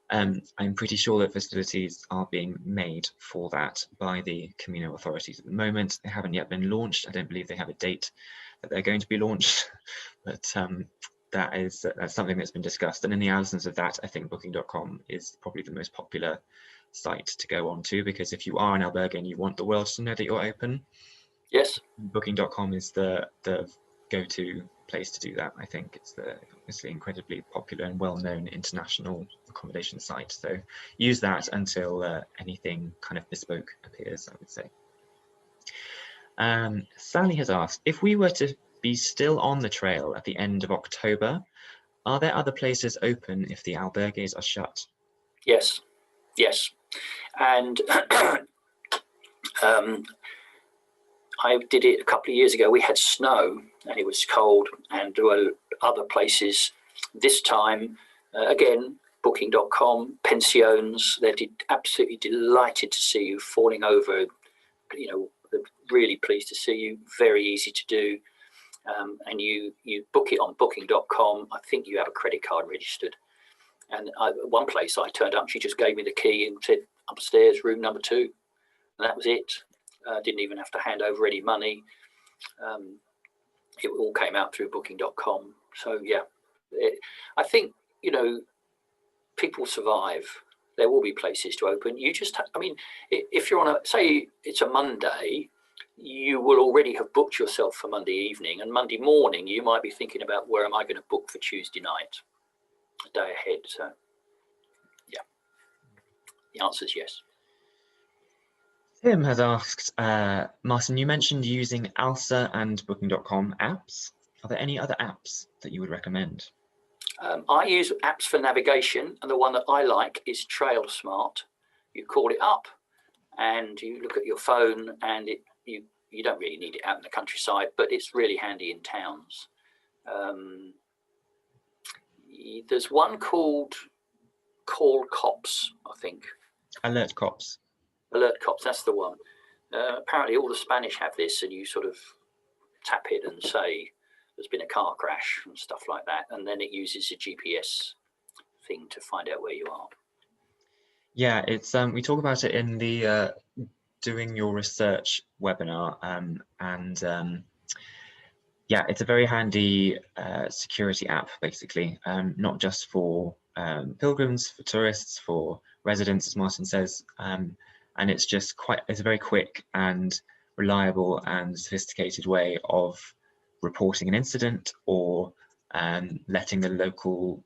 I'm pretty sure that facilities are being made for that by the Camino authorities at the moment. They haven't yet been launched. I don't believe they have a date that they're going to be launched, but that's something that's been discussed. And in the absence of that, I think booking.com is probably the most popular site to go on to, because if you are an albergue and you want the world to know that you're open, yes, booking.com is the go-to place to do that. I think it's obviously incredibly popular and well-known international accommodation site. So use that until anything kind of bespoke appears, I would say. Sally has asked, if we were to be still on the trail at the end of October, are there other places open if the albergues are shut? Yes. And I did it a couple of years ago. We had snow and it was cold, and there were other places. This time, again, booking.com, pensions, they're absolutely delighted to see you, falling over, they're really pleased to see you, very easy to do. And you book it on booking.com. I think you have a credit card registered. And one place I turned up, she just gave me the key and said, upstairs, room number 2. And that was it. Didn't even have to hand over any money. It all came out through booking.com. So, yeah, I think, people survive. There will be places to open. You just, if you're on say it's a Monday, you will already have booked yourself for Monday evening, and Monday morning, you might be thinking about, where am I going to book for Tuesday night, a day ahead. So, yeah, the answer is yes. Tim has asked, Martin, you mentioned using ALSA and booking.com apps. Are there any other apps that you would recommend? I use apps for navigation, and the one that I like is Trail Smart. You call it up and you look at your phone, and you don't really need it out in the countryside, but it's really handy in towns. There's one called Call Cops, I think. Alert Cops. Alert Cops, that's the one. Apparently all the Spanish have this, and you sort of tap it and say there's been a car crash and stuff like that, and then it uses a GPS thing to find out where you are. Yeah, it's we talk about it in the doing your research webinar, and Yeah, it's a very handy security app, basically, not just for pilgrims, for tourists, for residents, as Martin says. And it's it's a very quick and reliable and sophisticated way of reporting an incident or letting the local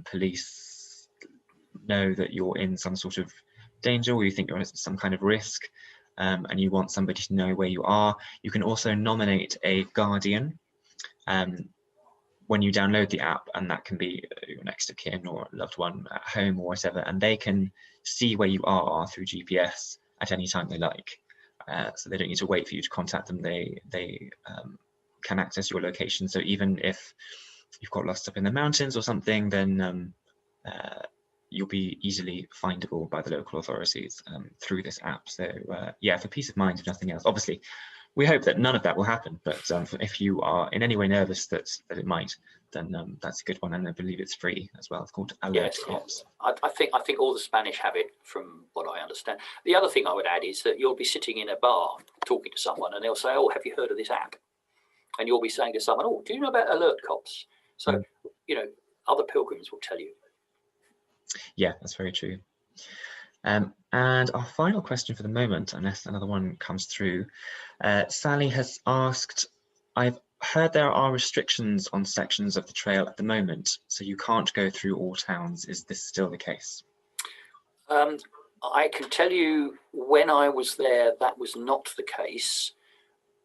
police know that you're in some sort of danger or you think you're at some kind of risk, and you want somebody to know where you are. You can also nominate a guardian when you download the app, and that can be your next of kin or loved one at home or whatever, and they can see where you are through GPS at any time they like. So they don't need to wait for you to contact them. They can access your location. So even if you've got lost up in the mountains or something, then you'll be easily findable by the local authorities through this app. So yeah, for peace of mind, if nothing else. Obviously, we hope that none of that will happen, but if you are in any way nervous that it might, then that's a good one, and I believe it's free as well. It's called Alert Cops. Yeah. I think all the Spanish have it, from what I understand. The other thing I would add is that you'll be sitting in a bar talking to someone, and they'll say, "Oh, have you heard of this app?" And you'll be saying to someone, "Oh, do you know about Alert Cops?" So you know, other pilgrims will tell you. Yeah, that's very true. And our final question for the moment, unless another one comes through, Sally has asked, I've heard there are restrictions on sections of the trail at the moment, so you can't go through all towns. Is this still the case? I can tell you when I was there, that was not the case.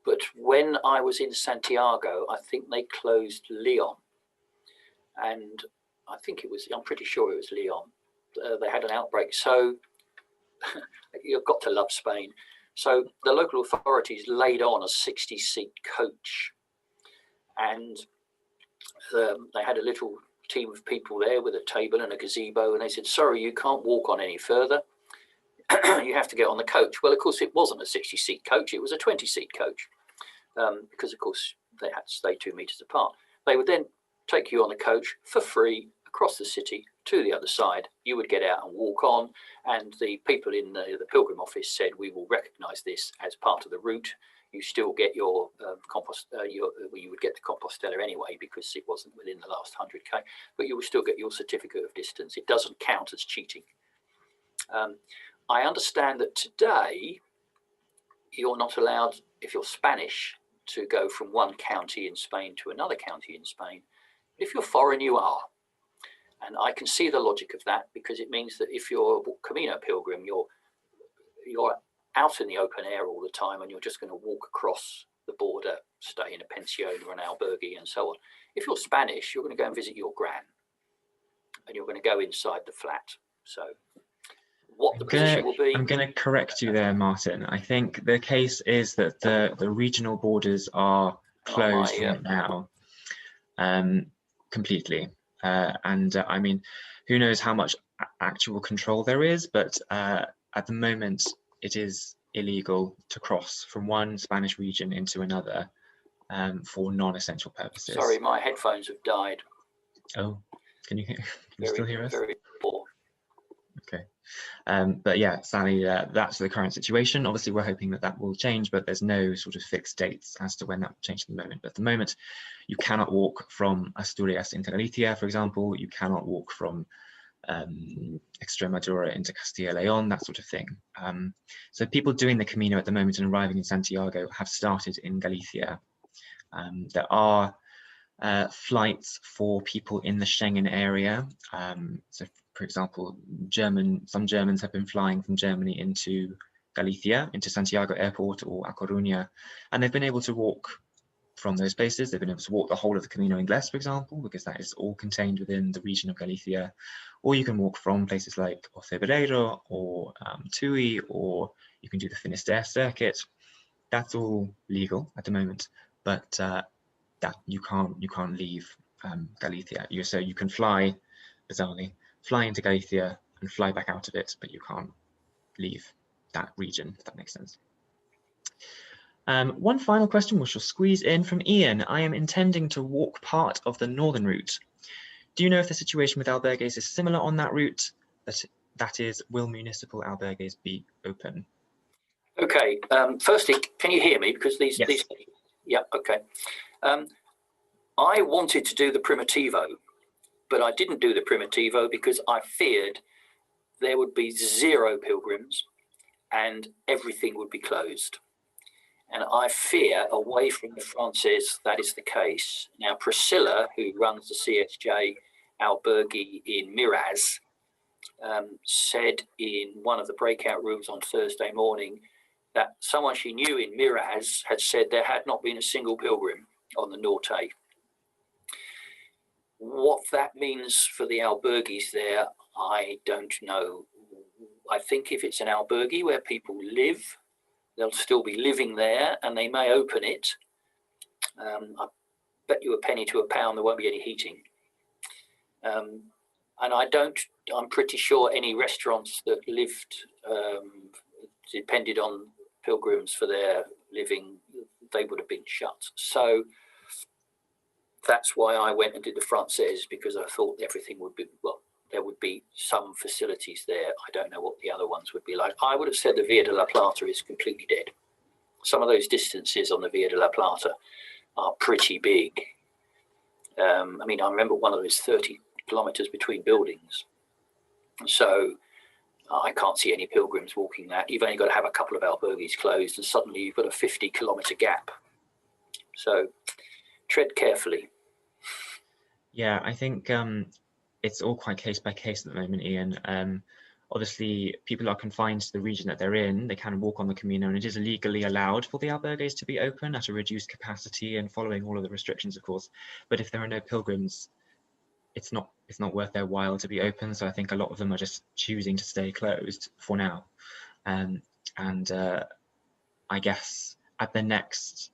But when I was in Santiago, I think they closed Leon. And I'm pretty sure it was Leon. They had an outbreak. So you've got to love Spain. So the local authorities laid on a 60-seat coach, and they had a little team of people there with a table and a gazebo, and they said, "Sorry, you can't walk on any further. You have to get on the coach." Well, of course, it wasn't a 60-seat coach. It was a 20-seat coach, because, of course, they had to stay 2 meters apart. They would then take you on the coach for free across the city to the other side. You would get out and walk on, and the people in the Pilgrim Office said, "We will recognise this as part of the route. You still get your you would get to Compostela anyway, because it wasn't within the last 100k, but you will still get your certificate of distance. It doesn't count as cheating." I understand that today you're not allowed, if you're Spanish, to go from one county in Spain to another county in Spain. If you're foreign, you are. And I can see the logic of that, because it means that if you're a Camino pilgrim, you're out in the open air all the time, and you're just going to walk across the border, stay in a pension or an albergue and so on. If you're Spanish, you're going to go and visit your gran, and you're going to go inside the flat. So what the position will be... I'm going to correct you there, Martin. I think the case is that the regional borders are closed right now, completely. I mean, who knows how much actual control there is, but at the moment it is illegal to cross from one Spanish region into another for non-essential purposes. Sorry, my headphones have died. Oh, can you still hear us? Very poor. Okay. But yeah, Sally, that's the current situation. Obviously, we're hoping that that will change, but there's no sort of fixed dates as to when that will change at the moment. But at the moment, you cannot walk from Asturias into Galicia, for example. You cannot walk from Extremadura into Castilla y León, that sort of thing. So people doing the Camino at the moment and arriving in Santiago have started in Galicia. There are flights for people in the Schengen area. So, for example, some Germans have been flying from Germany into Galicia, into Santiago Airport or A Coruña, and they've been able to walk from those places. They've been able to walk the whole of the Camino Inglés, for example, because that is all contained within the region of Galicia. Or you can walk from places like Orcebrero or Tui, or you can do the Finisterre circuit. That's all legal at the moment, but that you can't leave Galicia. So you can fly, bizarrely, fly into Galicia and fly back out of it, but you can't leave that region, if that makes sense. One final question which will squeeze in from Ian. I am intending to walk part of the northern route. Do you know if the situation with albergues is similar on that route? That is, will municipal albergues be open? Okay, firstly, can you hear me? Because these Yeah, okay. I wanted to do the Primitivo, but I didn't do the Primitivo because I feared there would be 0 pilgrims and everything would be closed. And I fear away from the Frances that is the case. Now, Priscilla, who runs the CSJ albergue in Miraz, said in one of the breakout rooms on Thursday morning that someone she knew in Miraz had said there had not been a single pilgrim on the Norte. What that means for the albergues there, I don't know. I think if it's an albergue where people live, they'll still be living there and they may open it. I bet you a penny to a pound there won't be any heating. And I'm pretty sure any restaurants that lived, depended on pilgrims for their living, they would have been shut. So that's why I went and did the Frances, because I thought everything would be, well, there would be some facilities there. I don't know what the other ones would be like. I would have said the Via de la Plata is completely dead. Some of those distances on the Via de la Plata are pretty big. I mean, I remember one of those 30 kilometers between buildings. So I can't see any pilgrims walking that. You've only got to have a couple of albergues closed and suddenly you've got a 50-kilometer gap. So tread carefully. Yeah, I think it's all quite case by case at the moment, Ian. Obviously, people are confined to the region that they're in. They can walk on the Camino, and it is legally allowed for the albergues to be open at a reduced capacity and following all of the restrictions, of course. But if there are no pilgrims, it's not worth their while to be open. So I think a lot of them are just choosing to stay closed for now. I guess at the next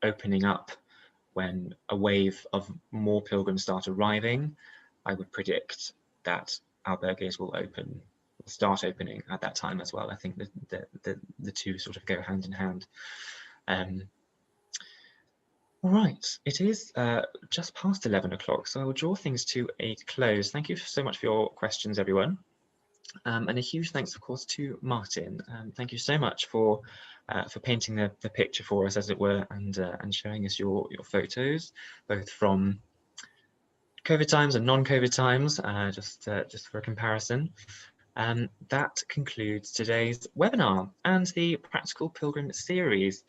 opening up, when a wave of more pilgrims start arriving, I would predict that albergues will start opening at that time as well. I think the two sort of go hand in hand. All right, it is just past 11 o'clock, so I will draw things to a close. Thank you so much for your questions, everyone. And a huge thanks, of course, to Martin. Thank you so much for painting the picture for us, as it were, and showing us your photos, both from COVID times and non-COVID times, just for a comparison. That concludes today's webinar and the Practical Pilgrim series.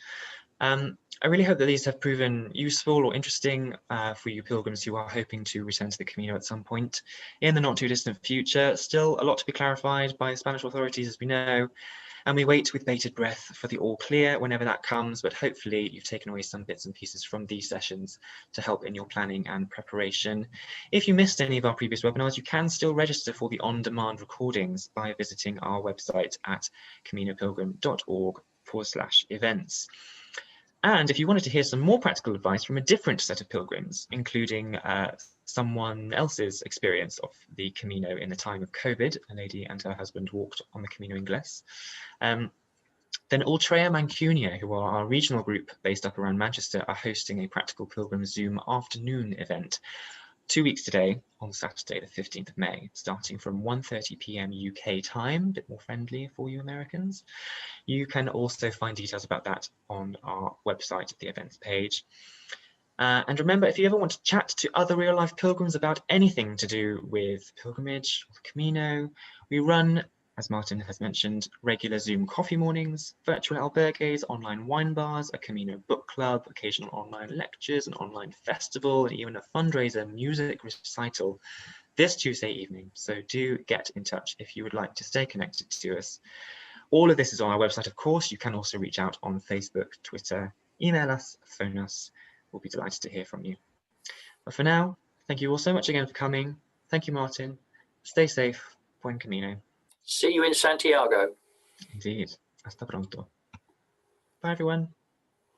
I really hope that these have proven useful or interesting for you pilgrims who are hoping to return to the Camino at some point in the not too distant future. Still a lot to be clarified by Spanish authorities, as we know, and we wait with bated breath for the all clear whenever that comes, but hopefully you've taken away some bits and pieces from these sessions to help in your planning and preparation. If you missed any of our previous webinars, you can still register for the on-demand recordings by visiting our website at caminopilgrim.org/events. And if you wanted to hear some more practical advice from a different set of pilgrims, including someone else's experience of the Camino in the time of COVID, a lady and her husband walked on the Camino Inglés, then Ultrea Mancunia, who are our regional group based up around Manchester, are hosting a Practical Pilgrim Zoom afternoon event 2 weeks today, on Saturday, the 15th of May, starting from 1:30 p.m. UK time, a bit more friendly for you Americans. You can also find details about that on our website at the events page. And remember, if you ever want to chat to other real-life pilgrims about anything to do with pilgrimage or the Camino, we run, as Martin has mentioned, regular Zoom coffee mornings, virtual albergues, online wine bars, a Camino book club, occasional online lectures, an online festival, and even a fundraiser music recital this Tuesday evening. So do get in touch if you would like to stay connected to us. All of this is on our website, of course. You can also reach out on Facebook, Twitter, email us, phone us. We'll be delighted to hear from you. But for now, thank you all so much again for coming. Thank you, Martin. Stay safe. Buen camino. See you in Santiago. Indeed. Hasta pronto. Bye, everyone.